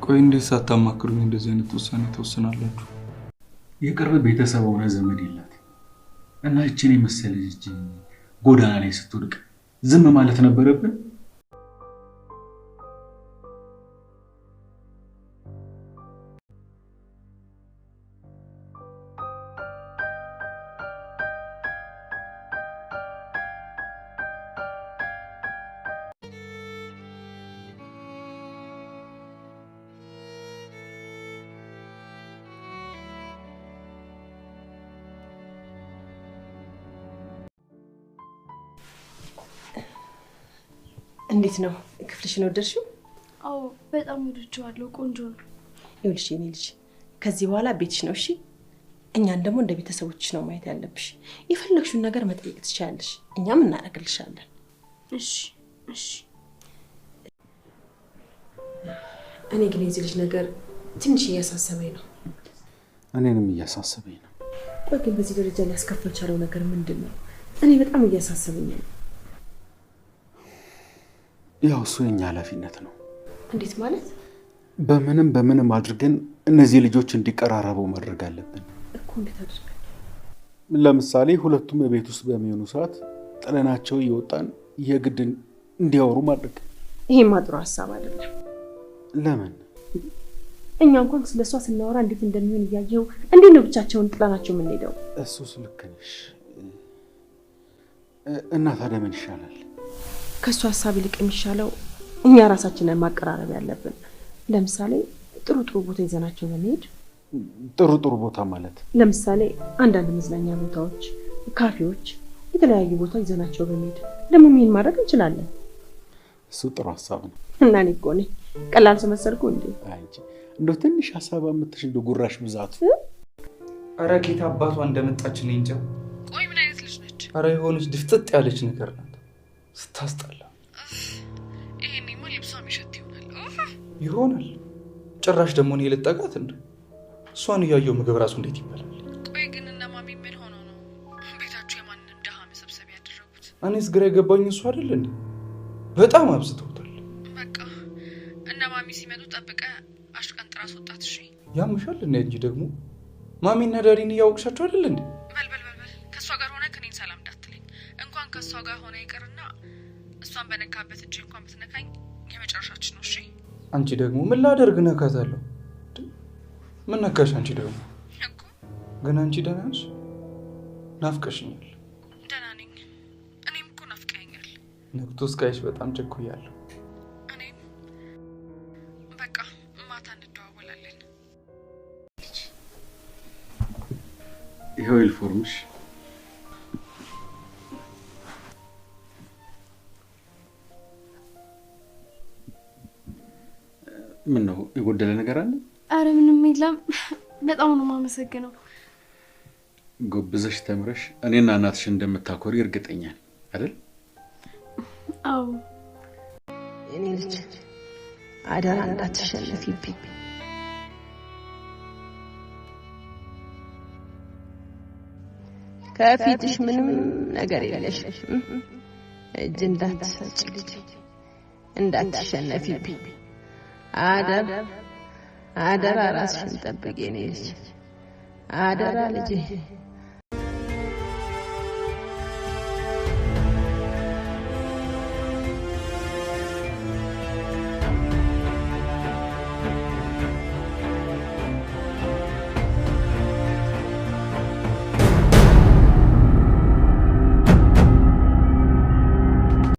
ቆይ እንዴት ሳታማክሩኝ እንደዚህ አይነት ውሳኔ ተወስናላችሁ? የቅርብ ቤተሰብ ሆነ ዘመድ የላት እና እቺን የመሰለ ልጅ ጎዳና ላይ ስትወድቅ ዝም ማለት ነበረብን? እንዴት ነው ክፍልሽን ወደድሽው? አዎ በጣም ወድጄዋለሁ። ቆንጆ ነው። ይኸውልሽ የኔ ልጅ ከዚህ በኋላ ቤትሽ ነው እሺ? እኛን ደግሞ እንደ ቤተሰቦችሽ ነው ማየት ያለብሽ። የፈለግሽውን ነገር መጠየቅ ትችያለሽ፣ እኛም እናደርግልሻለን። እሺ እሺ። እኔ ግን የዚህ ልጅ ነገር ትንሽ እያሳሰበኝ ነው። እኔንም እያሳሰበኝ ነው። ቆይ ግን በዚህ ደረጃ ሊያስከፍል ቻለው ነገር ምንድን ነው? እኔ በጣም እያሳሰበኝ ነው። ያው እሱ የኛ ኃላፊነት ነው። እንዴት ማለት? በምንም አድርገን እነዚህ ልጆች እንዲቀራረቡ ማድረግ አለብን እኮ። እንዴት አድርገን? ለምሳሌ ሁለቱም በቤት ውስጥ በሚሆኑ ሰዓት ጥለናቸው እየወጣን የግድ እንዲያወሩ ማድረግ። ይሄማ ጥሩ ሀሳብ አይደለም። ለምን? እኛ እንኳን ስለሷ ስናወራ እንዴት እንደሚሆን እያየው እንዴት ነው ብቻቸውን ጥለናቸው የምንሄደው? እሱስ ልክ ነሽ። እና ታዲያ ምን ይሻላል? ከሱ ሐሳብ ይልቅ የሚሻለው እኛ ራሳችንን ማቀራረብ ያለብን። ለምሳሌ ጥሩ ቦታ ይዘናቸው በመሄድ። ጥሩ ቦታ ማለት ለምሳሌ አንዳንድ መዝናኛ ቦታዎች፣ ካፌዎች፣ የተለያዩ ቦታ ይዘናቸው በመሄድ ደግሞ ምን ማድረግ እንችላለን? እሱ ጥሩ ሐሳብ ነው። እና እኔ እኮ ነኝ ቀላል ተመሰልኩ እንዴ? አንቺ እንደው ትንሽ ሐሳብ አምጥተሽ እንደው ጉራሽ ብዛቱ። አረ ኬት አባቷ እንደመጣች ነው እንጃ። ቆይ ምን አይነት ልጅ ነች? አረ የሆነች ድፍጥጥ ያለች ነገር ናት። ስታስጠላ። ይሄኔማ ልብሷ የሚሸት ይሆናል። ጭራሽ ደግሞ እኔ ልጠጋት እንደ እሷን እያየው ምግብ ራሱ እንዴት ይበላል? ቆይ ግን እነ ማሚ ምን ሆነው ነው ቤታችሁ የማንንም ደሃ መሰብሰቢያ ያደረጉት? እኔስ ግራ የገባኝ እሱ አይደል እንዴ? በጣም አብዝተውታል። በቃ እነ ማሚ ሲመጡ ጠብቀህ አሽቀንጥራ አስወጣት። እሺ ያምሻል እንጂ ደግሞ ማሚና ዳዲን እያወቅሻቸው አይደል እንዴ? በል ከሷ ጋር ሆነ ከኔን ሰላም እንዳትለኝ። እንኳን ከሷ ጋር ሆነ ይቀርና እሷን በነካበት እጅ እንኳን ብትነካኝ የመጨረሻችን ነው። እሺ አንቺ ደግሞ ምን ላደርግ ነካታለሁ? ምን ነካሽ አንቺ ደግሞ? እኮ ግን አንቺ ደህና ነሽ? ናፍቀሽኛል። ደህና ነኝ። እኔም እኮ ናፍቀኸኛል። ነግቶ እስካይሽ በጣም ቸኩያለሁ። እኔም በቃ ማታ እንደዋወላለን። ይሄው ዩኒፎርምሽ። ምን ነው የጎደለ ነገር አለ? አረ ምንም የለም። በጣም ነው የማመሰግነው። ጎብዘሽ ተምረሽ እኔና እናትሽ እንደምታኮሪ እርግጠኛ ነኝ አይደል? አዎ። እኔ ልጅ አደራ እንዳትሸነፊብኝ። ከፊትሽ ምንም ነገር የለሽም። እጅ እንዳትሰጪ ልጅ፣ እንዳትሸነፊብኝ። አደራ ራስሽን ጠብቂ የኔ ልጅ፣ አደራ ልጄ።